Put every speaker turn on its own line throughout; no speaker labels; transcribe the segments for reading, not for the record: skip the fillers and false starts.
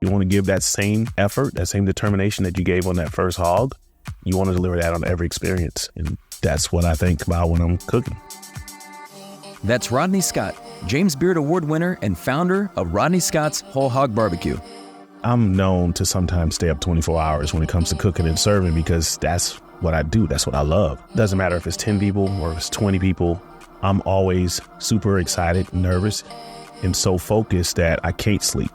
You want to give that same effort, that same determination that you gave on that first hog. You want to deliver that on every experience. And that's what I think about when I'm cooking.
That's Rodney Scott, James Beard Award winner and founder of Rodney Scott's Whole Hog Barbecue.
I'm known to sometimes stay up 24 hours when it comes to cooking and serving because that's what I do. That's what I love. Doesn't matter if it's 10 people or if it's 20 people. I'm always super excited, nervous, and so focused that I can't sleep.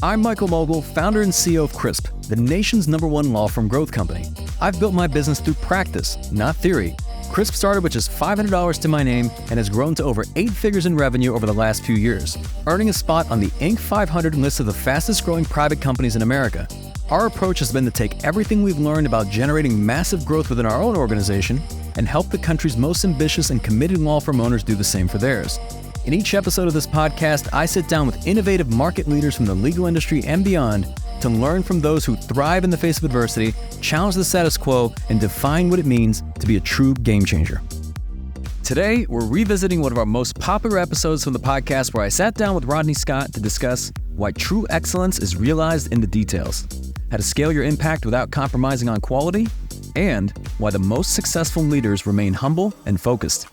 I'm Michael Mogill, founder and CEO of Crisp, the nation's #1 law firm growth company. I've built my business through practice, not theory. Crisp started with just $500 to my name and has grown to over 8 figures in revenue over the last few years, earning a spot on the Inc. 500 list of the fastest growing private companies in America. Our approach has been to take everything we've learned about generating massive growth within our own organization and help the country's most ambitious and committed law firm owners do the same for theirs. In each episode of this podcast, I sit down with innovative market leaders from the legal industry and beyond to learn from those who thrive in the face of adversity, challenge the status quo, and define what it means to be a true game changer. Today, we're revisiting one of our most popular episodes from the podcast where I sat down with Rodney Scott to discuss why true excellence is realized in the details, how to scale your impact without compromising on quality, and why the most successful leaders remain humble and focused.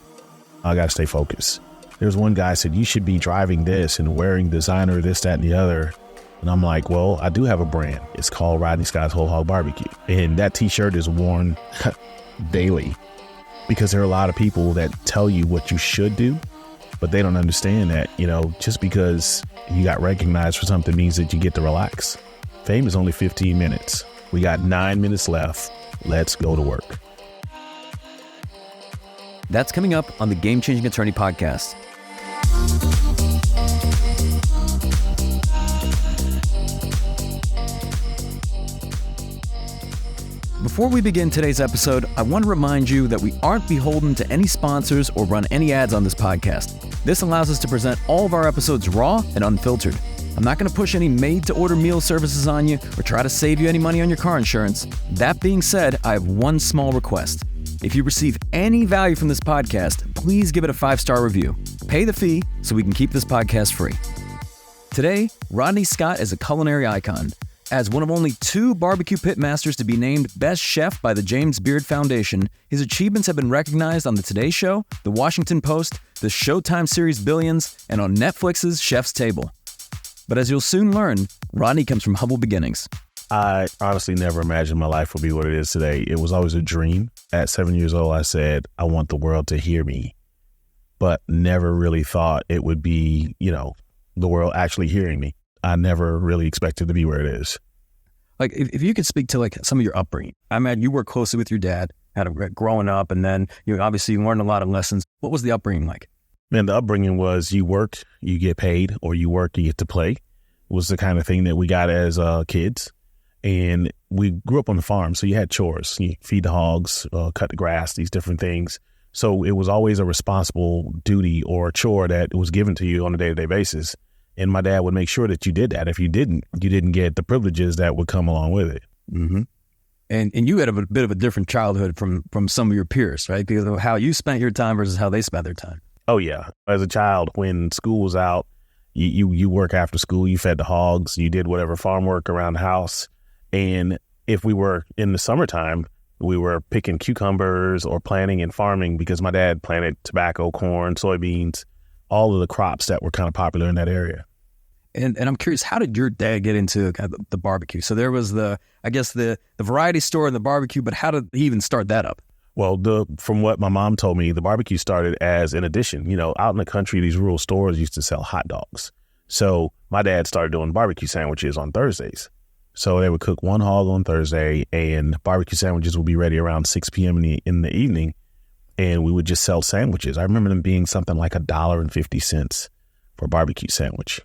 I got to stay focused. There's one guy said, you should be driving this and wearing designer, this, that, and the other. And I'm like, well, I do have a brand. It's called Rodney Scott's Whole Hog Barbecue. And that t-shirt is worn daily because there are a lot of people that tell you what you should do, but they don't understand that, just because you got recognized for something means that you get to relax. Fame is only 15 minutes. We got 9 minutes left. Let's go to work.
That's coming up on the Game Changing Attorney podcast. Before we begin today's episode, I want to remind you that we aren't beholden to any sponsors or run any ads on this podcast. This allows us to present all of our episodes raw and unfiltered. I'm not going to push any made-to-order meal services on you or try to save you any money on your car insurance. That being said, I have one small request. If you receive any value from this podcast, please give it a 5-star review. Pay the fee so we can keep this podcast free. Today, Rodney Scott is a culinary icon. As one of only 2 barbecue pitmasters to be named Best Chef by the James Beard Foundation, his achievements have been recognized on The Today Show, The Washington Post, the Showtime series Billions, and on Netflix's Chef's Table. But as you'll soon learn, Rodney comes from humble beginnings.
I honestly never imagined my life would be what it is today. It was always a dream. At 7 years old, I said, I want the world to hear me, but never really thought it would be, the world actually hearing me. I never really expected to be where it is.
Like, if you could speak to some of your upbringing. I imagine you worked closely with your dad, growing up, and then you learned a lot of lessons. What was the upbringing like?
Man, the upbringing was you work, you get paid, or you work, you get to play. It was the kind of thing that we got as kids. And we grew up on the farm, so you had chores. You feed the hogs, cut the grass, these different things. So it was always a responsible duty or chore that was given to you on a day-to-day basis. And my dad would make sure that you did that. If you didn't get the privileges that would come along with it.
Mm-hmm. And you had a bit of a different childhood from some of your peers, right? Because of how you spent your time versus how they spent their time.
Oh, yeah. As a child, when school was out, you work after school, you fed the hogs, you did whatever farm work around the house. And if we were in the summertime, we were picking cucumbers or planting and farming because my dad planted tobacco, corn, soybeans, all of the crops that were kind of popular in that area.
And I'm curious, how did your dad get into kind of the barbecue? So there was the variety store and the barbecue, but how did he even start that up?
Well, from what my mom told me, the barbecue started as an addition. Out in the country, these rural stores used to sell hot dogs. So my dad started doing barbecue sandwiches on Thursdays. So they would cook one hog on Thursday and barbecue sandwiches would be ready around 6 p.m. in the evening. And we would just sell sandwiches. I remember them being something like $1.50 for a barbecue sandwich.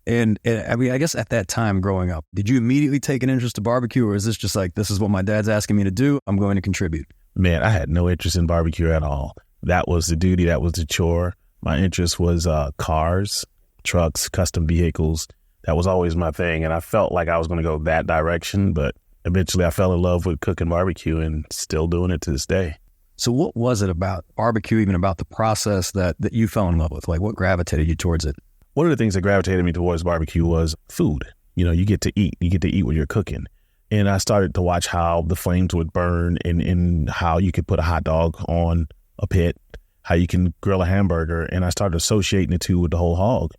And I guess at that time growing up, did you immediately take an interest to barbecue, or is this just like, this is what my dad's asking me to do, I'm going to contribute?
Man, I had no interest in barbecue at all. That was the duty. That was the chore. My interest was cars, trucks, custom vehicles. That was always my thing. And I felt like I was going to go that direction. But eventually I fell in love with cooking barbecue and still doing it to this day.
So what was it about barbecue, even about the process that you fell in love with? Like, what gravitated you towards it?
One of the things that gravitated me towards barbecue was food. You get to eat. You get to eat when you're cooking. And I started to watch how the flames would burn and how you could put a hot dog on a pit, how you can grill a hamburger. And I started associating the two with the whole hog.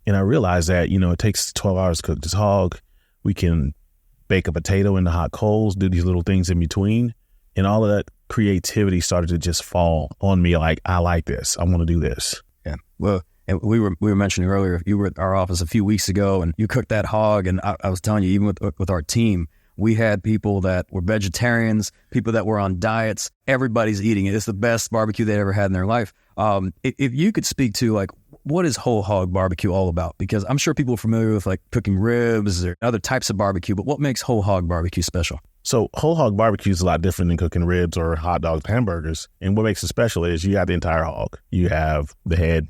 And I realized that, it takes 12 hours to cook this hog. We can bake a potato in the hot coals, do these little things in between. And all of that creativity started to just fall on me like, I like this. I want to do this.
Yeah. Well, and we were mentioning earlier, you were at our office a few weeks ago and you cooked that hog. And I was telling you, even with our team, we had people that were vegetarians, people that were on diets. Everybody's eating it. It's the best barbecue they ever had in their life. If you could speak to, like, what is whole hog barbecue all about? Because I'm sure people are familiar with, like, cooking ribs or other types of barbecue, but what makes whole hog barbecue special?
So whole hog barbecue is a lot different than cooking ribs or hot dogs, hamburgers. And what makes it special is you have the entire hog. You have the head,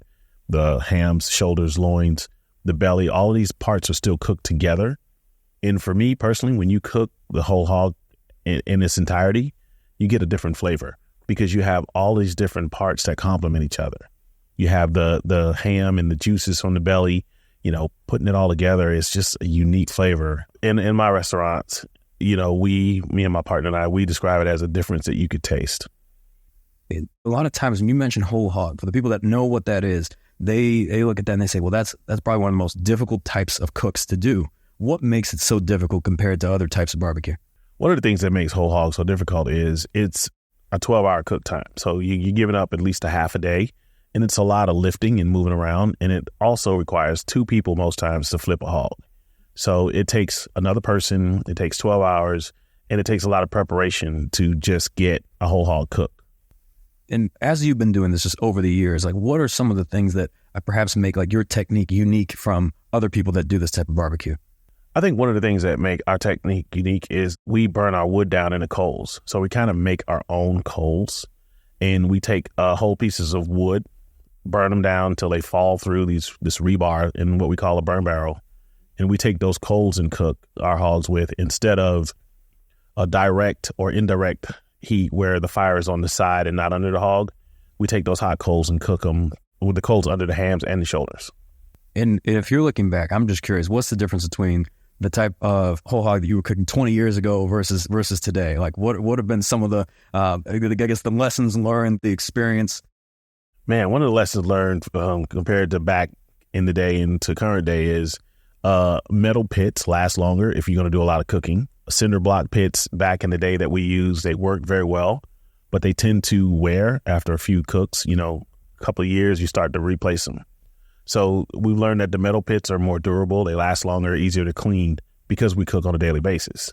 the hams, shoulders, loins, the belly. All of these parts are still cooked together. And for me personally, when you cook the whole hog in its entirety, you get a different flavor because you have all these different parts that complement each other. You have the ham and the juices from the belly, putting it all together. It's just a unique flavor. In my restaurants, me and my partner and I, we describe it as a difference that you could taste.
A lot of times when you mention whole hog, for the people that know what that is, they look at that and they say, well, that's probably one of the most difficult types of cooks to do. What makes it so difficult compared to other types of barbecue?
One of the things that makes whole hog so difficult is it's a 12-hour cook time. So you're giving up at least a half a day, and it's a lot of lifting and moving around. And it also requires two people most times to flip a hog. So it takes another person, it takes 12 hours, and it takes a lot of preparation to just get a whole hog cooked.
And as you've been doing this just over the years, like, what are some of the things that perhaps make, like, your technique unique from other people that do this type of barbecue?
I think one of the things that make our technique unique is we burn our wood down in the coals. So we kind of make our own coals, and we take whole pieces of wood, burn them down until they fall through this rebar in what we call a burn barrel. And we take those coals and cook our hogs with, instead of a direct or indirect heat where the fire is on the side and not under the hog. We take those hot coals and cook them with the coals under the hams and the shoulders. And
if you're looking back, I'm just curious, what's the difference between the type of whole hog that you were cooking 20 years ago versus today? Like, what have been some of the, I guess, the lessons learned, the experience?
Man, one of the lessons learned compared to back in the day and to current day is metal pits last longer if you're going to do a lot of cooking. Cinder block pits back in the day that we used, they worked very well, but they tend to wear after a few cooks. A couple of years, you start to replace them. So we've learned that the metal pits are more durable, they last longer, easier to clean because we cook on a daily basis.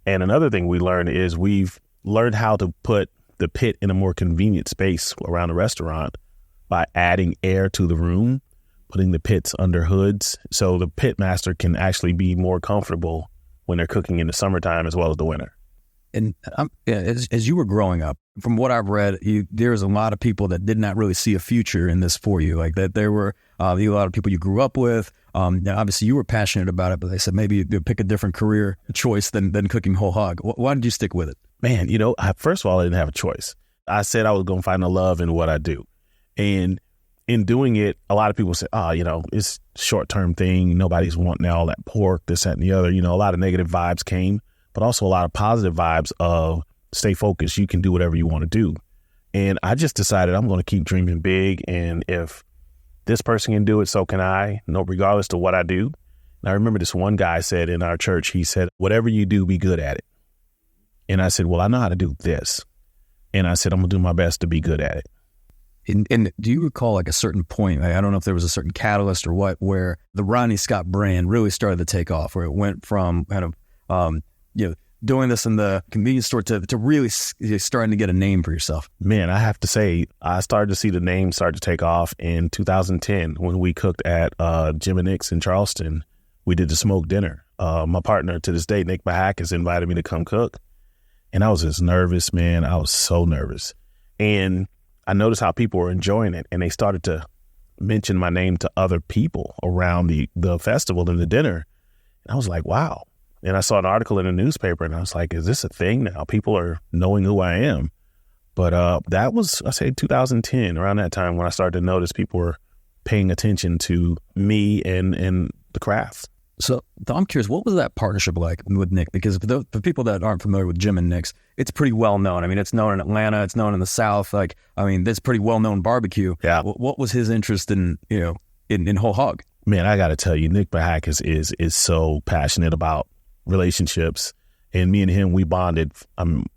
And another thing we learned is we've learned how to put the pit in a more convenient space around the restaurant by adding air to the room, putting the pits under hoods, so the pitmaster can actually be more comfortable when they're cooking in the summertime as well as the winter.
And as you were growing up, from what I've read, there's a lot of people that did not really see a future in this for you. Like, that there were a lot of people you grew up with. Now, obviously, you were passionate about it, but they said maybe you'd pick a different career choice than cooking whole hog. Why did you stick with it?
Man, first of all, I didn't have a choice. I said I was going to find a love in what I do. And in doing it, a lot of people say, it's a short-term thing. Nobody's wanting all that pork, this, that, and the other. A lot of negative vibes came, but also a lot of positive vibes of stay focused. You can do whatever you want to do. And I just decided I'm going to keep dreaming big. And if this person can do it, so can I, regardless of what I do. And I remember this one guy said in our church, he said, whatever you do, be good at it. And I said, well, I know how to do this. And I said, I'm going to do my best to be good at it.
And do you recall, like, a certain point, I don't know if there was a certain catalyst or what, where the Rodney Scott brand really started to take off, where it went from kind of, doing this in the convenience store to really starting to get a name for yourself?
Man, I have to say, I started to see the name start to take off in 2010 when we cooked at Jim and Nick's in Charleston. We did the smoked dinner. My partner to this day, Nick Bahak, has invited me to come cook. And I was just nervous, man. I was so nervous. And I noticed how people were enjoying it, and they started to mention my name to other people around the festival and the dinner. And I was like, wow. And I saw an article in the newspaper, and I was like, is this a thing now? People are knowing who I am. But that was, I say, 2010, around that time when I started to notice people were paying attention to me and the craft.
So I'm curious, what was that partnership like with Nick? Because for people that aren't familiar with Jim and Nick's, it's pretty well known. I mean, it's known in Atlanta, it's known in the South. Like, I mean, that's pretty well known barbecue.
Yeah.
What was his interest in whole hog?
Man, I got to tell you, Nick Bahak is so passionate about relationships. And me and him, we bonded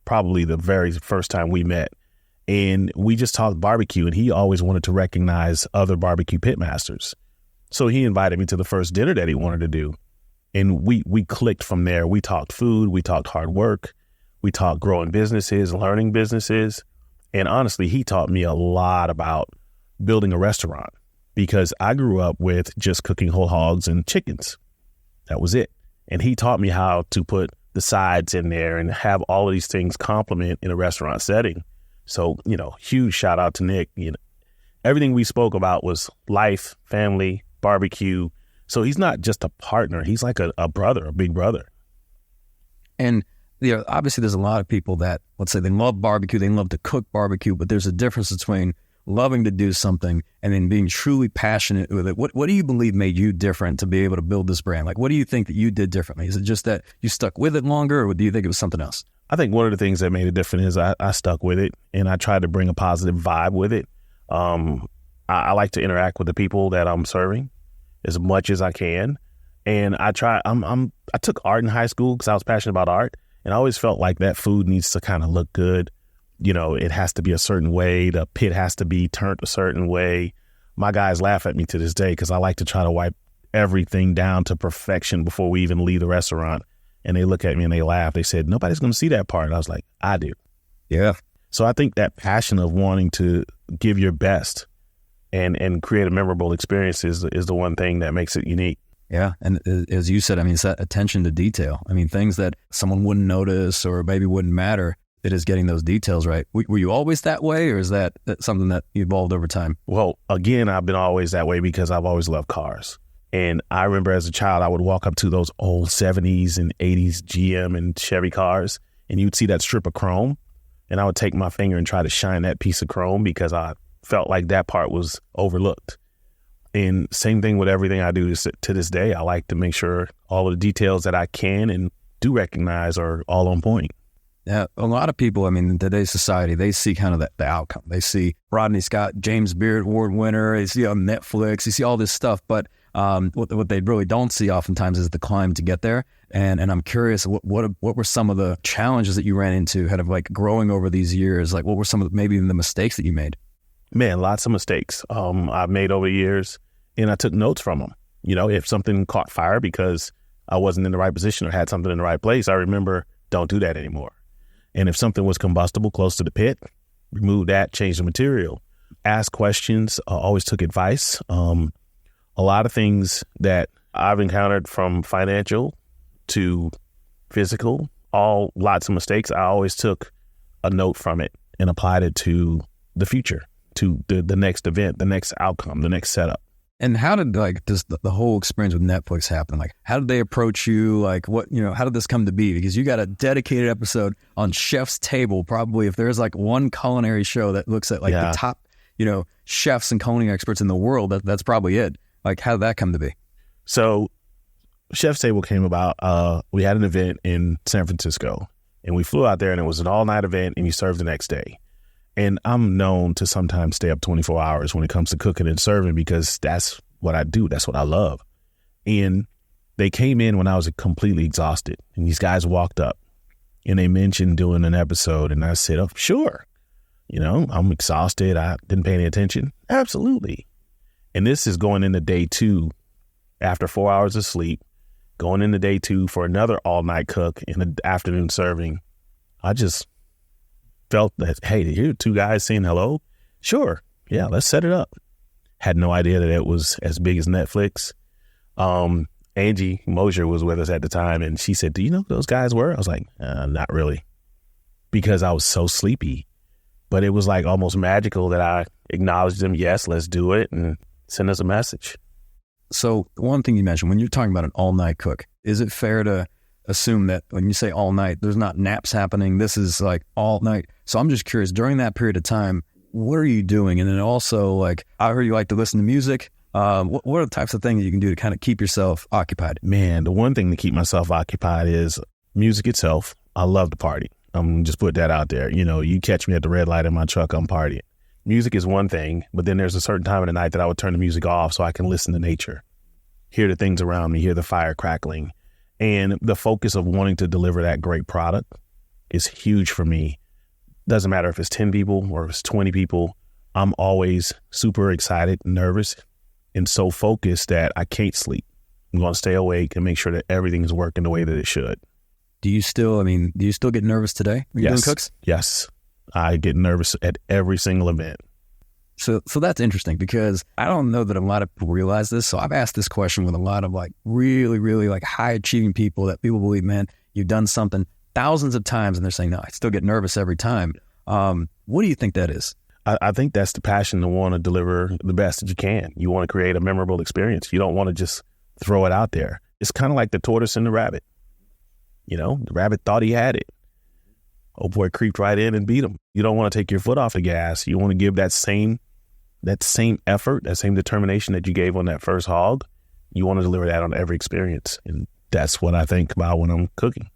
probably the very first time we met. And we just talked barbecue, and he always wanted to recognize other barbecue pitmasters. So he invited me to the first dinner that he wanted to do. And we clicked from there. We talked food, we talked hard work, we talked growing businesses, learning businesses. And honestly, he taught me a lot about building a restaurant, because I grew up with just cooking whole hogs and chickens. That was it. And he taught me how to put the sides in there and have all of these things complement in a restaurant setting. So, huge shout out to Nick. Everything we spoke about was life, family, barbecue. So he's not just a partner. He's like a brother, a big brother.
And obviously there's a lot of people that, let's say, they love barbecue, they love to cook barbecue, but there's a difference between loving to do something and then being truly passionate with it. What do you believe made you different to be able to build this brand? Like, what do you think that you did differently? Is it just that you stuck with it longer, or do you think it was something else?
I think one of the things that made it different is I stuck with it, and I tried to bring a positive vibe with it. I like to interact with the people that I'm serving as much as I can. And I took art in high school because I was passionate about art, and I always felt like that food needs to kind of look good. It has to be a certain way. The pit has to be turned a certain way. My guys laugh at me to this day because I like to try to wipe everything down to perfection before we even leave the restaurant. And they look at me and they laugh. They said, nobody's going to see that part. And I was like, I do.
Yeah.
So I think that passion of wanting to give your best and create a memorable experience is the one thing that makes it unique.
Yeah. And as you said, I mean, it's that attention to detail. I mean, things that someone wouldn't notice or maybe wouldn't matter. It is getting those details right. Were you always that way, or is that something that evolved over time?
Well, again, I've been always that way because I've always loved cars. And I remember as a child, I would walk up to those old 70s and 80s GM and Chevy cars, and you'd see that strip of chrome. And I would take my finger and try to shine that piece of chrome because I felt like that part was overlooked. And same thing with everything I do to this day. I like to make sure all of the details that I can and do recognize are all on point.
Yeah, a lot of people, I mean, in today's society, they see kind of the outcome. They see Rodney Scott, James Beard Award winner. They see on Netflix. They see all this stuff. But what they really don't see oftentimes is the climb to get there. And I'm curious, what were some of the challenges that you ran into, kind of like growing over these years? Like, what were some of maybe even the mistakes that you made?
Man, lots of mistakes I've made over the years, and I took notes from them. If something caught fire because I wasn't in the right position or had something in the right place, I remember, don't do that anymore. And if something was combustible close to the pit, remove that, change the material, ask questions, always took advice. A lot of things that I've encountered, from financial to physical, lots of mistakes. I always took a note from it and applied it to the future, to the next event, the next outcome, the next setup.
And how did the whole experience with Netflix happen? Like, how did they approach you? Like, how did this come to be? Because you got a dedicated episode on Chef's Table. Probably if there's like one culinary show that looks at the top, chefs and culinary experts in the world, that's probably it. Like, how did that come to be?
So Chef's Table came about. We had an event in San Francisco, and we flew out there, and it was an all-night event, and you served the next day. And I'm known to sometimes stay up 24 hours when it comes to cooking and serving because that's what I do. That's what I love. And they came in when I was completely exhausted. And these guys walked up and they mentioned doing an episode. And I said, oh, sure. I'm exhausted. I didn't pay any attention. Absolutely. And this is going into day 2 after 4 hours of sleep, going into day 2 for another all-night cook and an afternoon serving. I just felt that, hey, here are 2 guys saying hello. Sure. Yeah, let's set it up. Had no idea that it was as big as Netflix. Angie Mogill was with us at the time, and she said, do you know who those guys were? I was like, not really, because I was so sleepy. But it was like almost magical that I acknowledged them. Yes, let's do it, and send us a message.
So one thing you mentioned, when you're talking about an all-night cook, is it fair to assume that when you say all night, there's not naps happening. This is like all night. So I'm just curious, during that period of time, what are you doing? And then also, like, I heard you like to listen to music. What are the types of things you can do to kind of keep yourself occupied?
Man, the one thing to keep myself occupied is music itself. I love to party. I'm just put that out there. You catch me at the red light in my truck, I'm partying. Music is one thing, but then there's a certain time of the night that I would turn the music off so I can listen to nature, hear the things around me, hear the fire crackling. And the focus of wanting to deliver that great product is huge for me. Doesn't matter if it's 10 people or if it's 20 people. I'm always super excited, nervous, and so focused that I can't sleep. I'm going to stay awake and make sure that everything is working the way that it should.
Do you still get nervous today when you're doing cooks?
Yes. I get nervous at every single event.
So that's interesting because I don't know that a lot of people realize this. So I've asked this question with a lot of like really, really like high achieving people that people believe, man, you've done something thousands of times and they're saying, no, I still get nervous every time. What do you think that is?
I think that's the passion to want to deliver the best that you can. You want to create a memorable experience. You don't want to just throw it out there. It's kind of like the tortoise and the rabbit. The rabbit thought he had it. Old boy creeped right in and beat him. You don't want to take your foot off the gas. You want to give that same effort, that same determination that you gave on that first hog. You want to deliver that on every experience. And that's what I think about when I'm cooking.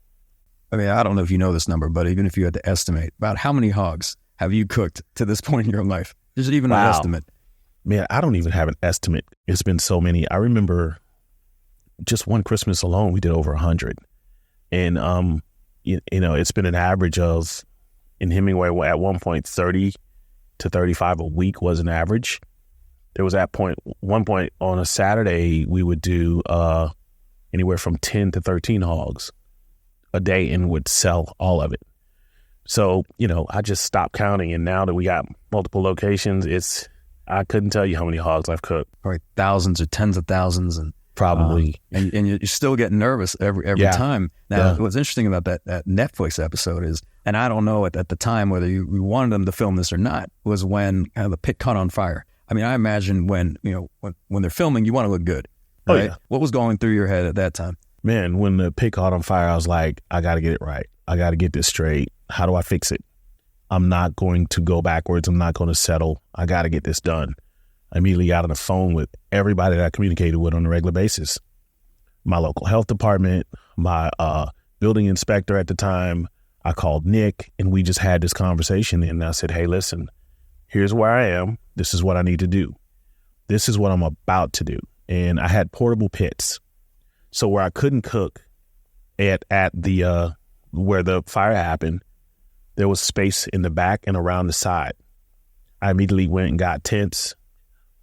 I mean, I don't know if you know this number, but even if you had to estimate, about how many hogs have you cooked to this point in your life? Is it even an estimate?
Man, I don't even have an estimate. It's been so many. I remember just one Christmas alone, we did over 100. And, it's been an average of, in Hemingway, at one point, 30 to 35 a week was an average. There was one point on a Saturday, we would do anywhere from 10 to 13 hogs a day and would sell all of it. So, I just stopped counting. And now that we got multiple locations, I couldn't tell you how many hogs I've cooked.
Probably thousands or tens of thousands. And
probably.
And you're still getting nervous every time. Now, what's interesting about that Netflix episode is, and I don't know at the time whether you wanted them to film this or not, was when kind of the pit caught on fire. I mean, I imagine when they're filming, you want to look good. Right? Oh, yeah. What was going through your head at that time?
Man, when the pit caught on fire, I was like, I got to get it right. I got to get this straight. How do I fix it? I'm not going to go backwards. I'm not going to settle. I got to get this done. I immediately got on the phone with everybody that I communicated with on a regular basis. My local health department, my building inspector at the time. I called Nick and we just had this conversation and I said, hey, listen, here's where I am. This is what I need to do. This is what I'm about to do. And I had portable pits. So where I couldn't cook at the where the fire happened, there was space in the back and around the side. I immediately went and got tents,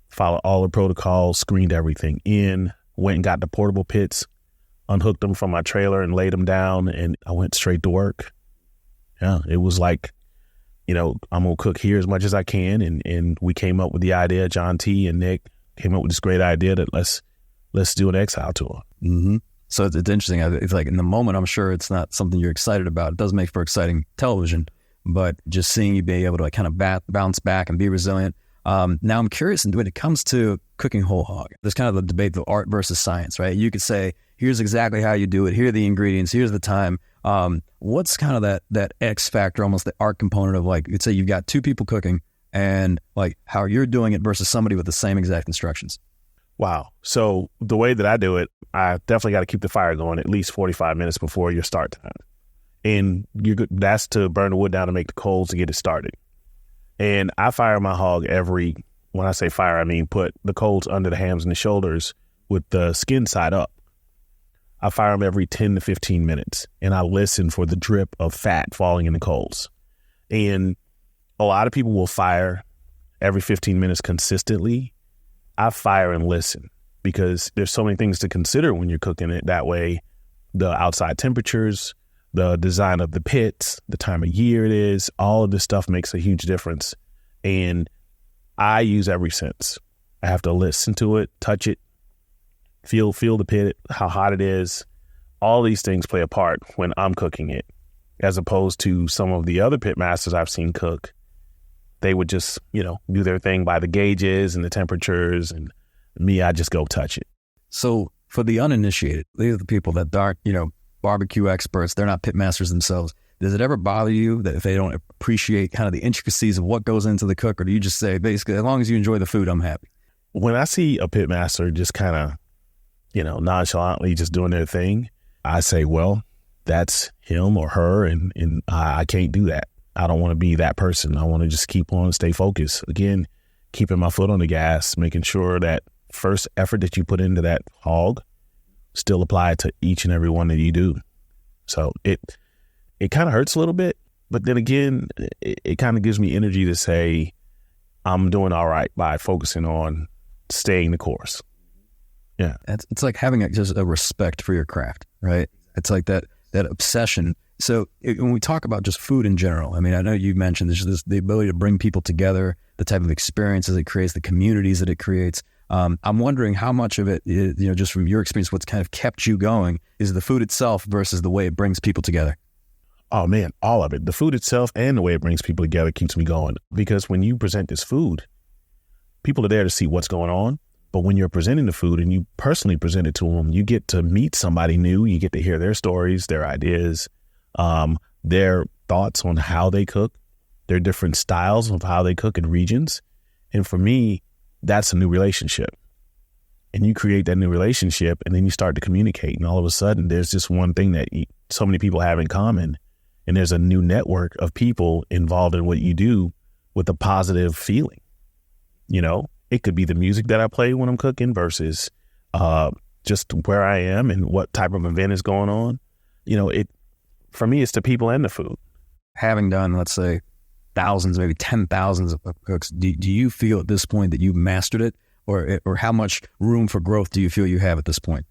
followed all the protocols, screened everything in, went and got the portable pits, unhooked them from my trailer and laid them down, and I went straight to work. Yeah, it was like, I'm going to cook here as much as I can. And we came up with the idea, John T. and Nick came up with this great idea that let's do an exile tour.
Mm-hmm. So it's interesting. It's like in the moment, I'm sure it's not something you're excited about. It does make for exciting television, but just seeing you be able to kind of bounce back and be resilient. Now I'm curious, when it comes to cooking whole hog, there's kind of the debate of art versus science, right? You could say, here's exactly how you do it. Here are the ingredients. Here's the time. What's kind of that X factor, almost the art component of like, you'd say you've got two people cooking and like how you're doing it versus somebody with the same exact instructions.
Wow. So the way that I do it, I definitely got to keep the fire going at least 45 minutes before your start time. And that's to burn the wood down to make the coals to get it started. And I fire my hog when I say fire, I mean put the coals under the hams and the shoulders with the skin side up. I fire them every 10 to 15 minutes and I listen for the drip of fat falling in the coals. And a lot of people will fire every 15 minutes consistently. I fire and listen because there's so many things to consider when you're cooking it that way. The outside temperatures, the design of the pits, the time of year it is, all of this stuff makes a huge difference. And I use every sense. I have to listen to it, touch it, feel the pit, how hot it is. All these things play a part when I'm cooking it, as opposed to some of the other pitmasters I've seen cook. They would just, do their thing by the gauges and the temperatures, and me, I just go touch it.
So for the uninitiated, these are the people that aren't, barbecue experts. They're not pitmasters themselves. Does it ever bother you that if they don't appreciate kind of the intricacies of what goes into the cook, or do you just say, basically, as long as you enjoy the food, I'm happy?
When I see a pitmaster just kind of, nonchalantly just doing their thing, I say, well, that's him or her, and I can't do that. I don't want to be that person. I want to just keep on, stay focused. Again, keeping my foot on the gas, making sure that first effort that you put into that hog still apply to each and every one that you do. So it kind of hurts a little bit, but then again, it kind of gives me energy to say I'm doing all right by focusing on staying the course. Yeah.
It's like having just a respect for your craft, right? It's like that obsession. So when we talk about just food in general, I mean, I know you mentioned the ability to bring people together, the type of experiences it creates, the communities that it creates. I'm wondering how much of it, just from your experience, what's kind of kept you going is the food itself versus the way it brings people together.
Oh man, all of it. The food itself and the way it brings people together keeps me going. Because when you present this food, people are there to see what's going on. But when you're presenting the food and you personally present it to them, you get to meet somebody new. You get to hear their stories, their ideas, their thoughts on how they cook, their different styles of how they cook in regions. And for me, that's a new relationship. And you create that new relationship and then you start to communicate. And all of a sudden, there's just one thing that so many people have in common. And there's a new network of people involved in what you do with a positive feeling. It could be the music that I play when I'm cooking versus just where I am and what type of event is going on. For me, it's the people and the food.
Having done, let's say, thousands, maybe 10,000s of cooks, do you feel at this point that you've mastered it? Or how much room for growth do you feel you have at this point?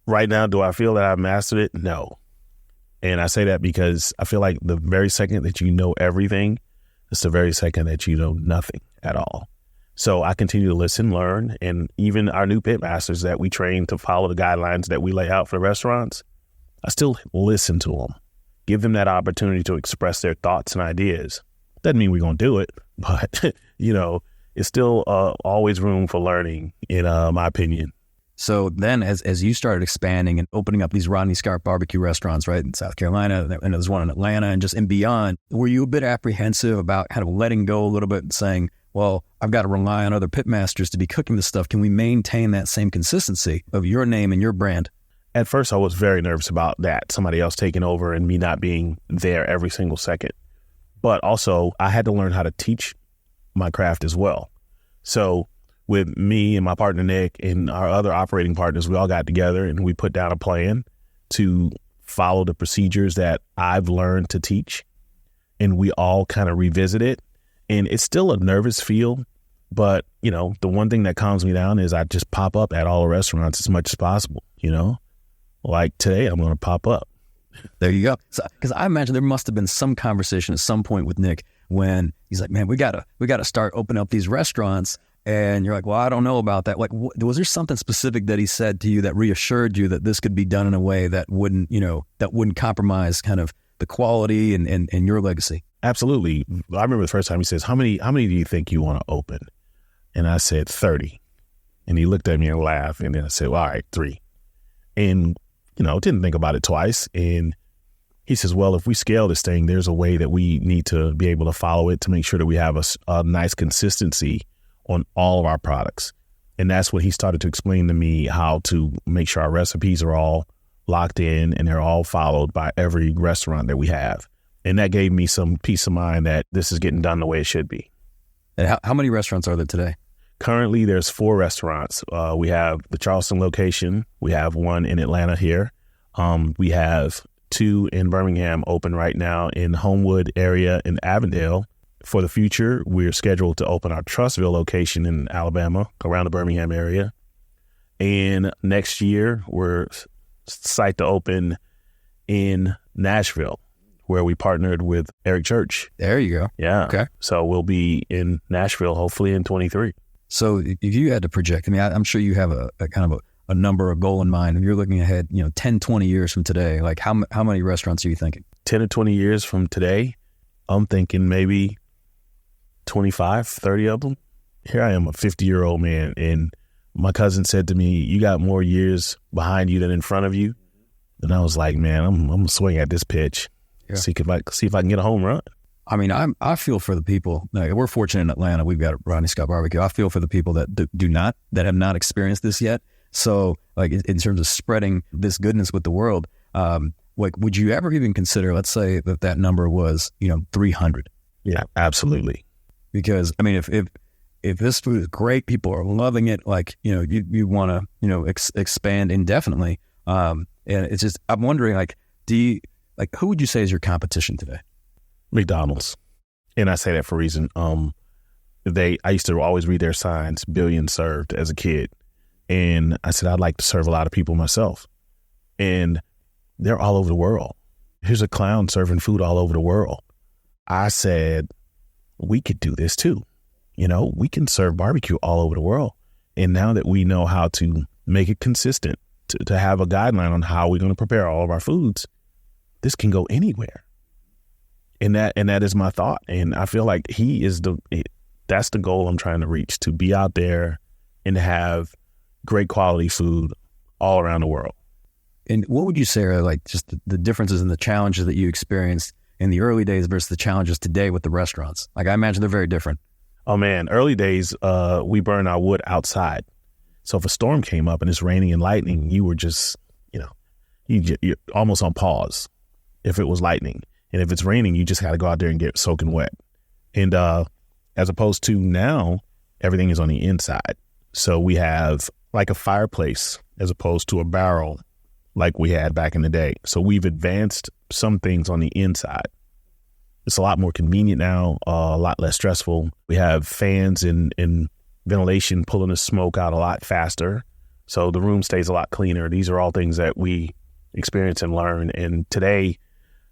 Right now, do I feel that I've mastered it? No. And I say that because I feel like the very second that you know everything, it's the very second that you know nothing at all. So I continue to listen, learn, and even our new pitmasters that we train to follow the guidelines that we lay out for the restaurants, I still listen to them, give them that opportunity to express their thoughts and ideas. Doesn't mean we're going to do it, but, it's still always room for learning, in my opinion.
So then as you started expanding and opening up these Rodney Scott barbecue restaurants, right, in South Carolina, and there's one in Atlanta and just and beyond, were you a bit apprehensive about kind of letting go a little bit and saying, well, I've got to rely on other pitmasters to be cooking this stuff. Can we maintain that same consistency of your name and your brand?
At first, I was very nervous about that, somebody else taking over and me not being there every single second. But also, I had to learn how to teach my craft as well. So with me and my partner, Nick, and our other operating partners, we all got together and we put down a plan to follow the procedures that I've learned to teach. And we all kind of revisit it. And it's still a nervous feel. But, the one thing that calms me down is I just pop up at all the restaurants as much as possible, Like today, I'm going to pop up.
There you go. Because I imagine there must have been some conversation at some point with Nick when he's like, man, we gotta start opening up these restaurants. And you're like, well, I don't know about that. Like, was there something specific that he said to you that reassured you that this could be done in a way that wouldn't compromise kind of the quality and your legacy?
Absolutely. I remember the first time he says, how many do you think you want to open? And I said 30. And he looked at me and laughed. And then I said, well, all right, 3. And, didn't think about it twice. And he says, well, if we scale this thing, there's a way that we need to be able to follow it to make sure that we have a nice consistency on all of our products. And that's what he started to explain to me, how to make sure our recipes are all locked in and they're all followed by every restaurant that we have. And that gave me some peace of mind that this is getting done the way it should be.
And how many restaurants are there today?
Currently, there's 4 restaurants. We have the Charleston location. We have one in Atlanta here. We have 2 in Birmingham open right now, in Homewood area in Avondale. For the future, we're scheduled to open our Trustville location in Alabama, around the Birmingham area. And next year, we're set to open in Nashville, where we partnered with Eric Church.
There you go.
Yeah.
Okay.
So we'll be in Nashville, hopefully in 23.
So if you had to project, I mean, I'm sure you have a kind of a number, a goal in mind. If you're looking ahead, 10, 20 years from today, like how many restaurants are you thinking?
10 or 20 years from today, I'm thinking maybe 25, 30 of them. Here I am, a 50-year-old man, and my cousin said to me, you got more years behind you than in front of you. And I was like, man, I'm gonna swing at this pitch, see if I can get a home run.
I mean, I feel for the people. Like, we're fortunate in Atlanta. We've got Rodney Scott barbecue. I feel for the people that that have not experienced this yet. So, like, in terms of spreading this goodness with the world, like, would you ever even consider, let's say that number was, 300?
Yeah, absolutely.
Because I mean, if this food is great, people are loving it. Like, you want to, expand indefinitely. And it's just, I'm wondering, like, who would you say is your competition today?
McDonald's. And I say that for a reason. I used to always read their signs, billions served, as a kid. And I said, I'd like to serve a lot of people myself. And they're all over the world. Here's a clown serving food all over the world. I said, we could do this too. We can serve barbecue all over the world. And now that we know how to make it consistent, to have a guideline on how we're going to prepare all of our foods, this can go anywhere. And that is my thought. And I feel like that's the goal I'm trying to reach, to be out there and to have great quality food all around the world.
And what would you say are, like, just the differences in the challenges that you experienced in the early days versus the challenges today with the restaurants? Like, I imagine they're very different.
Oh man, early days, we burned our wood outside. So if a storm came up and it's raining and lightning, you were just, you're almost on pause if it was lightning. And if it's raining, you just got to go out there and get soaking wet. And as opposed to now, everything is on the inside. So we have like a fireplace as opposed to a barrel like we had back in the day. So we've advanced some things on the inside. It's a lot more convenient now, a lot less stressful. We have fans and ventilation pulling the smoke out a lot faster. So the room stays a lot cleaner. These are all things that we experience and learn. And today,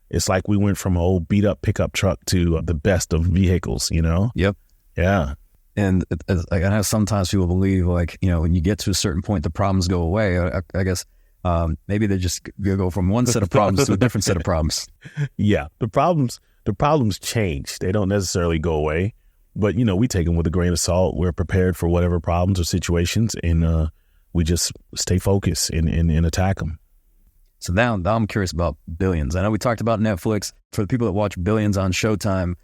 it's like we went from an old beat up pickup truck to the best of vehicles,
Yep.
Yeah.
And I know sometimes people believe, like, when you get to a certain point, the problems go away. I guess maybe they just go from one set of problems to a different set of problems.
Yeah. The problems change. They don't necessarily go away, but we take them with a grain of salt. We're prepared for whatever problems or situations, and we just stay focused and attack them.
So now I'm curious about Billions. I know we talked about Netflix. For the people that watch Billions on Showtime,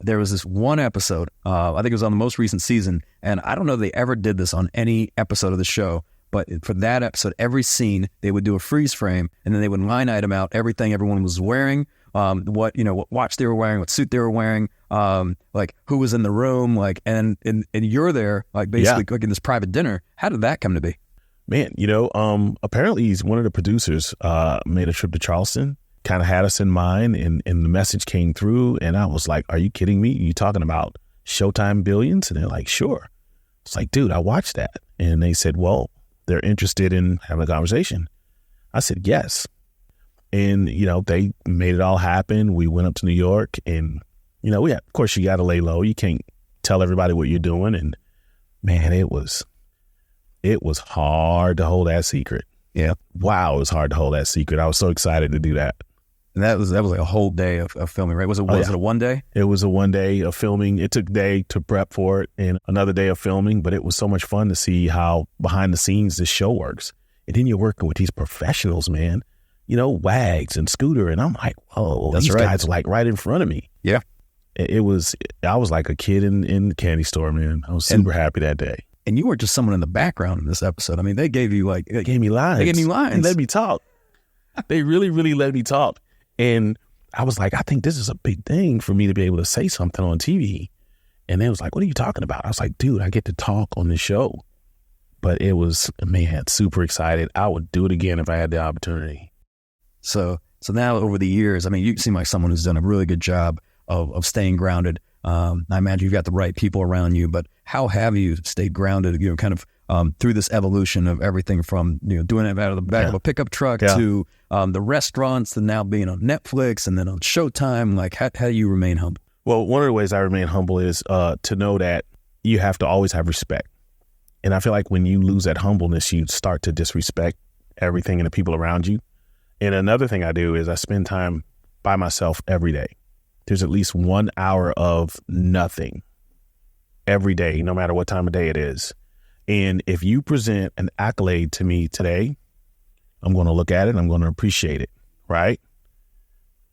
there was this one episode, I think it was on the most recent season, and I don't know if they ever did this on any episode of the show, but for that episode, every scene, they would do a freeze frame, and then they would line item out everything everyone was wearing, what watch they were wearing, what suit they were wearing, like who was in the room, like, and you're there, like, basically cooking this private dinner. How did that come to be?
Man, apparently he's one of the producers, made a trip to Charleston, kind of had us in mind, and the message came through, and I was like, are you kidding me? You talking about Showtime Billions? And they're like, sure. It's like, dude, I watched that. And they said, well, they're interested in having a conversation. I said, yes. And, they made it all happen. We went up to New York, and, of course you got to lay low. You can't tell everybody what you're doing. And man, it was hard to hold that secret.
Yeah.
Wow. It was hard to hold that secret. I was so excited to do that.
And that was like a whole day of filming, right? Was it a one day?
It was a one day of filming. It took a day to prep for it and another day of filming, but it was so much fun to see how behind the scenes this show works. And then you're working with these professionals, man, Wags and Scooter. And I'm like, whoa, these guys are like right in front of me.
Yeah.
I was like a kid in the candy store, man. I was super happy that day.
And you were just someone in the background in this episode. I mean, they gave you
they gave me lines. They let me talk. They really, really let me talk. And I was like, I think this is a big thing for me to be able to say something on TV. And they was like, what are you talking about? I was like, dude, I get to talk on the show. But it was, man, super excited. I would do it again if I had the opportunity.
So now over the years, I mean, you seem like someone who's done a really good job of staying grounded. I imagine you've got the right people around you, but how have you stayed grounded, kind of through this evolution of everything from, doing it out of the back of a pickup truck to the restaurants, to now being on Netflix and then on Showtime? Like, how do you remain humble?
Well, one of the ways I remain humble is to know that you have to always have respect. And I feel like when you lose that humbleness, you start to disrespect everything and the people around you. And another thing I do is I spend time by myself every day. There's at least 1 hour of nothing every day, no matter what time of day it is. And if you present an accolade to me today, I'm going to look at it. I'm going to appreciate it. Right.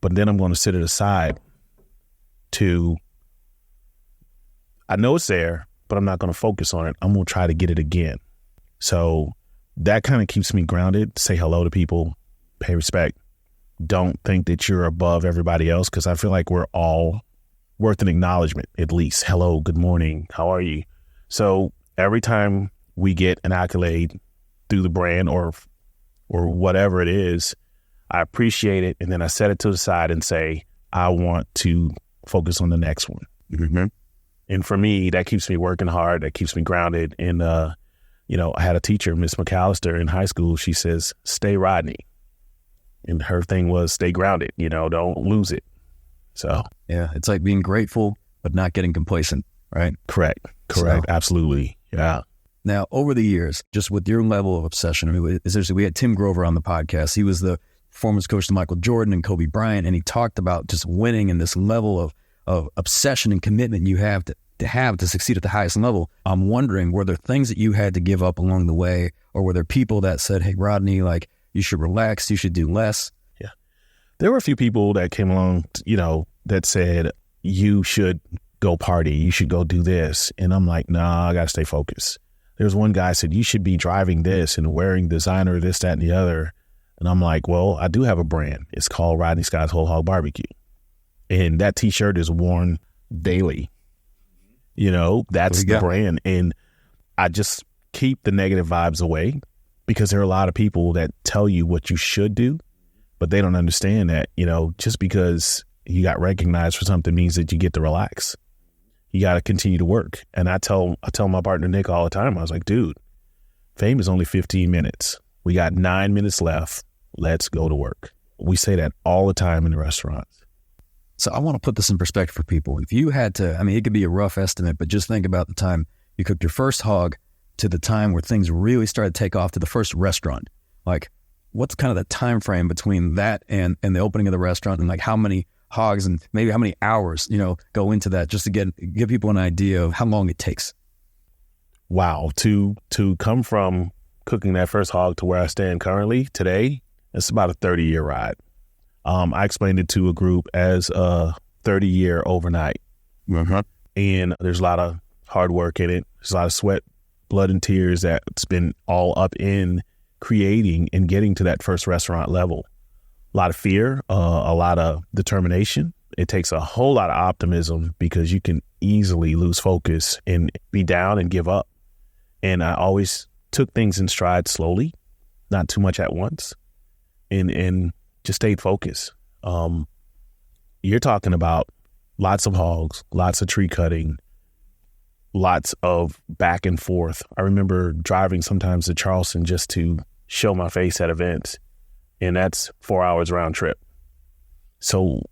But then I'm going to set it aside I know it's there, but I'm not going to focus on it. I'm going to try to get it again. So that kind of keeps me grounded. Say hello to people, pay respect. Don't think that you're above everybody else, because I feel like we're all worth an acknowledgement, at least. Hello, good morning, how are you? So every time we get an accolade through the brand or whatever it is, I appreciate it. And then I set it to the side and say, I want to focus on the next one. Mm-hmm. And for me, that keeps me working hard. That keeps me grounded. And, I had a teacher, Miss McAllister, in high school. She says, stay Rodney. And her thing was stay grounded, don't lose it. So,
yeah, it's like being grateful, but not getting complacent, right?
Correct. So, absolutely. Yeah.
Now, over the years, just with your level of obsession, I mean, essentially, we had Tim Grover on the podcast. He was the performance coach to Michael Jordan and Kobe Bryant, and he talked about just winning and this level of obsession and commitment you have to succeed at the highest level. I'm wondering, were there things that you had to give up along the way, or were there people that said, hey, Rodney, like, you should relax, you should do less?
Yeah. There were a few people that came along, that said, you should go party, you should go do this. And I'm like, nah, I got to stay focused. There's one guy said, you should be driving this and wearing designer, this, that, and the other. And I'm like, well, I do have a brand. It's called Rodney Scott's Whole Hog Barbecue. And that T-shirt is worn daily. That's the brand. And I just keep the negative vibes away, because there are a lot of people that tell you what you should do, but they don't understand that, just because you got recognized for something means that you get to relax. You got to continue to work. And I tell my partner, Nick, all the time, I was like, dude, fame is only 15 minutes. We got 9 minutes left. Let's go to work. We say that all the time in the restaurants.
So I want to put this in perspective for people. If you had to, I mean, it could be a rough estimate, but just think about the time you cooked your first hog to the time where things really started to take off to the first restaurant. Like, what's kind of the time frame between that and the opening of the restaurant, and like how many hogs and maybe how many hours, go into that, just to give people an idea of how long it takes?
Wow. To come from cooking that first hog to where I stand currently today, it's about a 30-year ride. I explained it to a group as a 30-year overnight. Mm-hmm. And there's a lot of hard work in it. There's a lot of sweat, blood, and tears that's been all up in creating and getting to that first restaurant level. A lot of fear, a lot of determination. It takes a whole lot of optimism, because you can easily lose focus and be down and give up. And I always took things in stride slowly, not too much at once, and just stayed focused. You're talking about lots of hogs, lots of tree cutting, lots of back and forth. I remember driving sometimes to Charleston just to show my face at events, and that's 4 hours round trip. So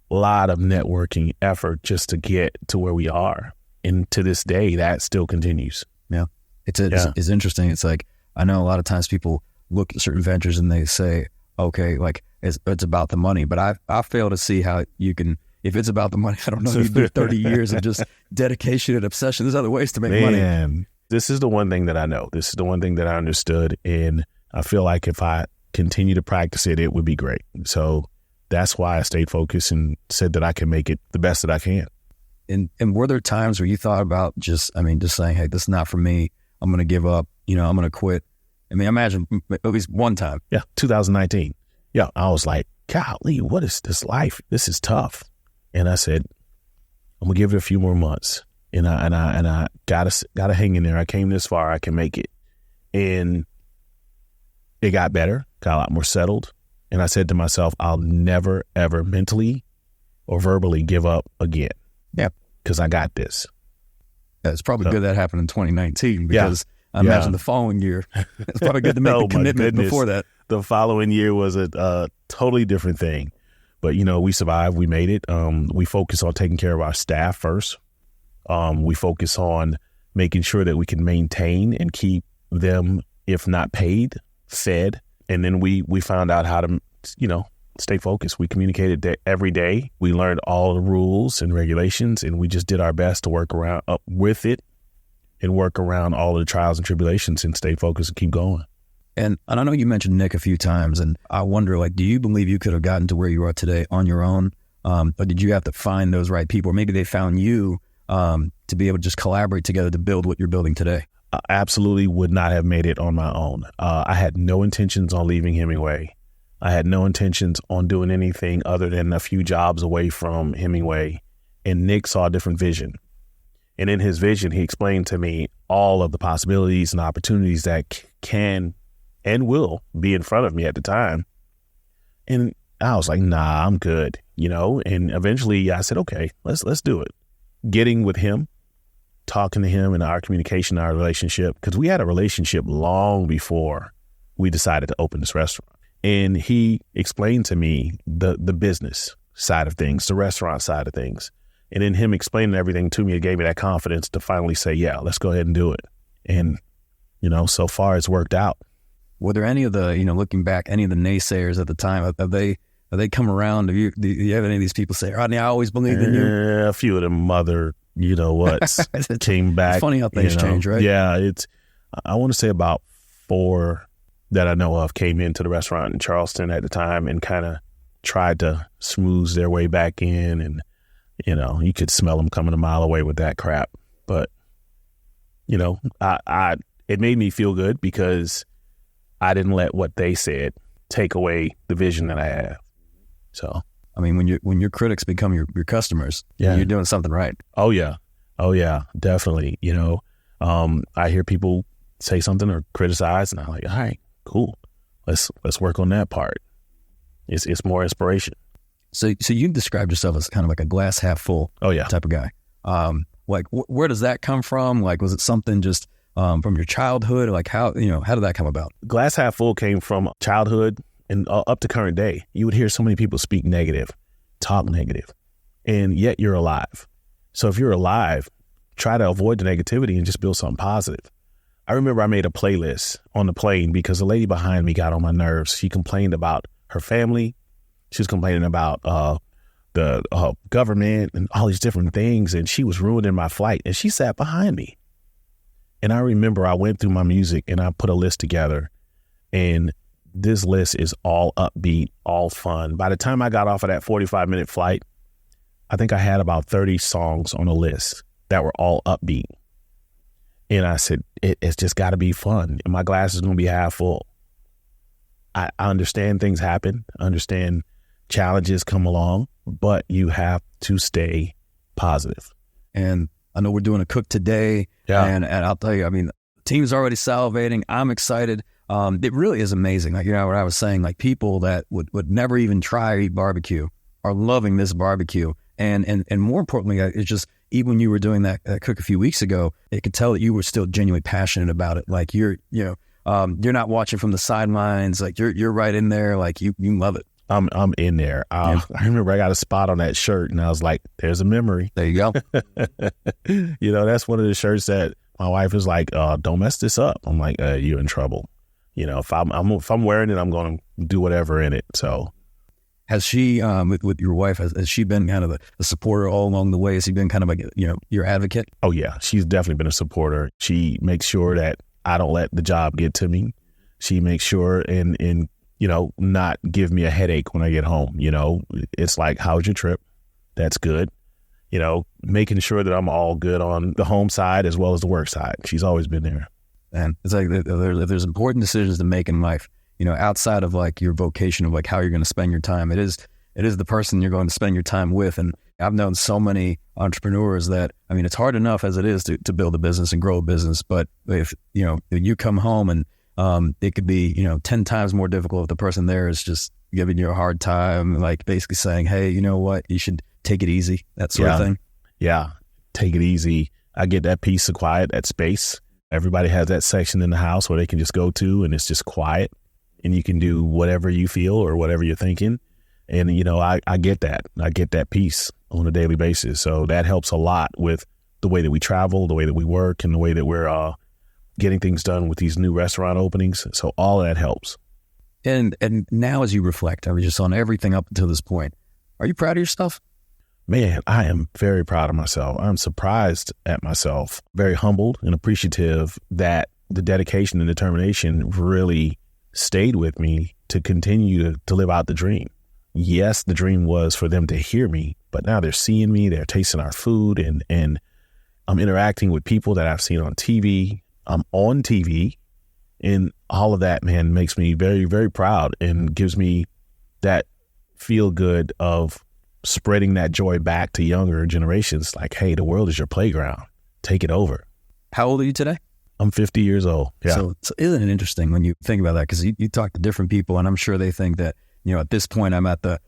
a lot of networking effort just to get to where we are. And to this day, that still continues.
Yeah. It's interesting. It's like, I know a lot of times people look at certain ventures and they say, okay, like it's about the money, but I fail to see how you can, if it's about the money, I don't know, you do 30 years of just dedication and obsession. There's other ways to make money.
This is the one thing that I know. This is the one thing that I understood. And I feel like if I continue to practice it, it would be great. So that's why I stayed focused and said that I can make it the best that I can.
And were there times where you thought about just saying, hey, this is not for me. I'm going to give up. I'm going to quit. I mean, imagine at least one time.
Yeah, 2019. Yeah, I was like, golly, what is this life? This is tough. And I said, I'm gonna give it a few more months. And I gotta hang in there. I came this far. I can make it. And it got better. Got a lot more settled. And I said to myself, I'll never ever mentally or verbally give up again.
Yeah,
because I got this.
Yeah, it's probably good that happened in 2019, because I imagine the following year, it's probably good to make the commitment before that.
The following year was a totally different thing. But, we survived. We made it. We focus on taking care of our staff first. We focus on making sure that we can maintain and keep them, if not paid, fed. And then we found out how to, stay focused. We communicated every day. We learned all the rules and regulations, and we just did our best to work around with it and work around all of the trials and tribulations and stay focused and keep going.
And I know you mentioned Nick a few times, and I wonder, like, do you believe you could have gotten to where you are today on your own? Or did you have to find those right people? Or maybe they found you to be able to just collaborate together to build what you're building today?
I absolutely would not have made it on my own. I had no intentions on leaving Hemingway. I had no intentions on doing anything other than a few jobs away from Hemingway. And Nick saw a different vision. And in his vision, he explained to me all of the possibilities and opportunities that can and will be in front of me at the time. And I was like, nah, I'm good, and eventually I said, okay, let's do it. Getting with him, talking to him, and our communication, our relationship, because we had a relationship long before we decided to open this restaurant. And he explained to me the business side of things, the restaurant side of things. And in him explaining everything to me, it gave me that confidence to finally say, yeah, let's go ahead and do it. And, so far it's worked out.
Were there any of the, looking back, any of the naysayers at the time, have they come around? Do you have any of these people say, Rodney, I always believed in you?
A few of them came back.
It's funny how things change, right?
Yeah, I want to say about 4 that I know of came into the restaurant in Charleston at the time and kind of tried to smooth their way back in. And, you could smell them coming a mile away with that crap. But, it made me feel good because I didn't let what they said take away the vision that I have. So,
I mean, when your critics become your customers, you're doing something right.
Oh yeah, definitely. I hear people say something or criticize, and I'm like, all right, cool. Let's work on that part. It's more inspiration.
So you described yourself as kind of like a glass half full type of guy. Where does that come from? Like, was it something just from your childhood? Like how did that come about?
Glass half full came from childhood and up to current day. You would hear so many people speak negative, talk negative, and yet you're alive. So if you're alive, try to avoid the negativity and just build something positive. I remember I made a playlist on the plane because the lady behind me got on my nerves. She complained about her family. She was complaining about the government and all these different things, and she was ruining my flight. And she sat behind me. And I remember I went through my music and I put a list together, and this list is all upbeat, all fun. By the time I got off of that 45-minute flight, I think I had about 30 songs on a list that were all upbeat. And I said, it's just got to be fun. And my glass is going to be half full. I understand things happen. I understand challenges come along, but you have to stay positive.
And I know we're doing a cook today.
Yeah.
And I'll tell you, I mean, the team's already salivating. I'm excited. It really is amazing. Like, what I was saying, like people that would never even try or eat barbecue are loving this barbecue. And more importantly, it's just, even when you were doing that cook a few weeks ago, it could tell that you were still genuinely passionate about it. Like you're not watching from the sidelines. Like you're right in there. Like you love it.
I'm in there. I remember I got a spot on that shirt and I was like, there's a memory.
There you go.
That's one of the shirts that my wife is like, don't mess this up. I'm like, you're in trouble. If I'm wearing it, I'm going to do whatever in it. So
has she, with your wife, has she been kind of a supporter all along the way? Has she been kind of like, your advocate?
Oh yeah. She's definitely been a supporter. She makes sure that I don't let the job get to me. She makes sure and not give me a headache when I get home. It's like, how's your trip? That's good. Making sure that I'm all good on the home side as well as the work side. She's always been there.
And it's like, there's important decisions to make in life, outside of like your vocation of like how you're going to spend your time. It is the person you're going to spend your time with. And I've known so many entrepreneurs that, I mean, it's hard enough as it is to build a business and grow a business. But if you come home and it could be, 10 times more difficult if the person there is just giving you a hard time, like basically saying, hey, you know what, you should take it easy, that sort of thing.
Yeah, take it easy. I get that peace of quiet, that space. Everybody has that section in the house where they can just go to and it's just quiet and you can do whatever you feel or whatever you're thinking. And, I get that. I get that peace on a daily basis. So that helps a lot with the way that we travel, the way that we work, and the way that we're getting things done with these new restaurant openings. So all of that helps.
And now as you reflect, I mean, just on everything up until this point, are you proud of yourself?
Man, I am very proud of myself. I'm surprised at myself, very humbled and appreciative that the dedication and determination really stayed with me to continue to live out the dream. Yes, the dream was for them to hear me, but now they're seeing me, they're tasting our food, and I'm interacting with people that I've seen on TV. I'm on TV, and all of that, man, makes me very, very proud and gives me that feel good of spreading that joy back to younger generations. Like, hey, the world is your playground. Take it over.
How old are you today?
I'm 50 years old. Yeah.
So isn't it interesting when you think about that? Because you talk to different people, and I'm sure they think that, at this point I'm at the,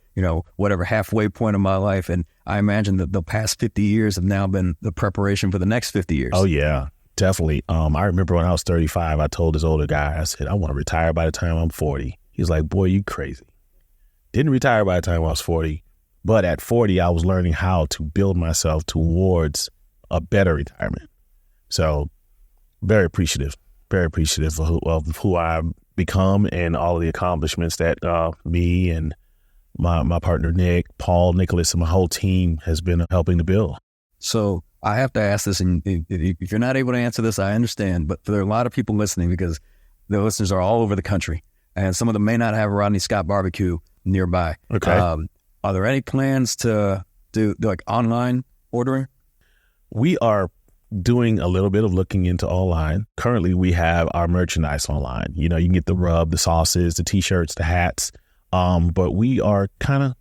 whatever halfway point of my life. And I imagine that the past 50 years have now been the preparation for the next 50 years.
Oh, yeah, definitely. I remember when I was 35, I told this older guy, I said, I want to retire by the time I'm 40. He's like, boy, you crazy. Didn't retire by the time I was 40. But at 40, I was learning how to build myself towards a better retirement. So very appreciative of who I've become and all of the accomplishments that me and my partner, Nick, Paul, Nicholas, and my whole team has been helping to build.
So I have to ask this, and if you're not able to answer this, I understand, but there are a lot of people listening because the listeners are all over the country, and some of them may not have a Rodney Scott barbecue nearby.
Okay.
Are there any plans to do like online ordering?
We are doing a little bit of looking into online. Currently, we have our merchandise online. You can get the rub, the sauces, the T-shirts, the hats. But we are kind of,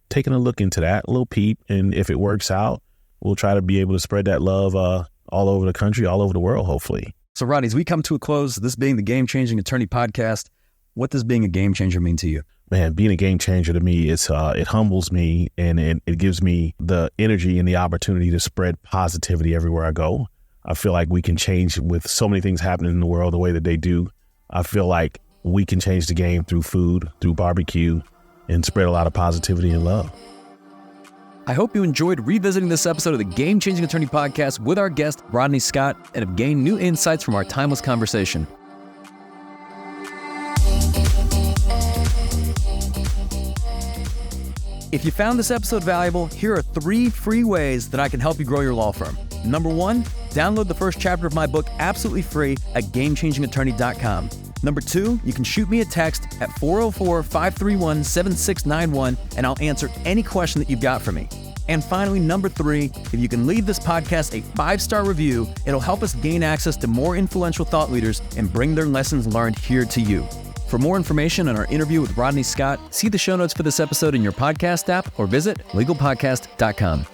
taking a look into that, a little peep. And if it works out, we'll try to be able to spread that love all over the country, all over the world, hopefully.
So, Rodney, as we come to a close, this being the Game Changing Attorney podcast, what does being a game changer mean to you?
Man, being a game changer to me, it humbles me and it gives me the energy and the opportunity to spread positivity everywhere I go. I feel like we can change with so many things happening in the world the way that they do. I feel like we can change the game through food, through barbecue, and spread a lot of positivity and love.
I hope you enjoyed revisiting this episode of the Game Changing Attorney podcast with our guest, Rodney Scott, and have gained new insights from our timeless conversation. If you found this episode valuable, here are 3 free ways that I can help you grow your law firm. Number 1, download the first chapter of my book absolutely free at GameChangingAttorney.com. Number 2, you can shoot me a text at 404-531-7691 and I'll answer any question that you've got for me. And finally, number 3, if you can leave this podcast a 5-star review, it'll help us gain access to more influential thought leaders and bring their lessons learned here to you. For more information on our interview with Rodney Scott, see the show notes for this episode in your podcast app or visit legalpodcast.com.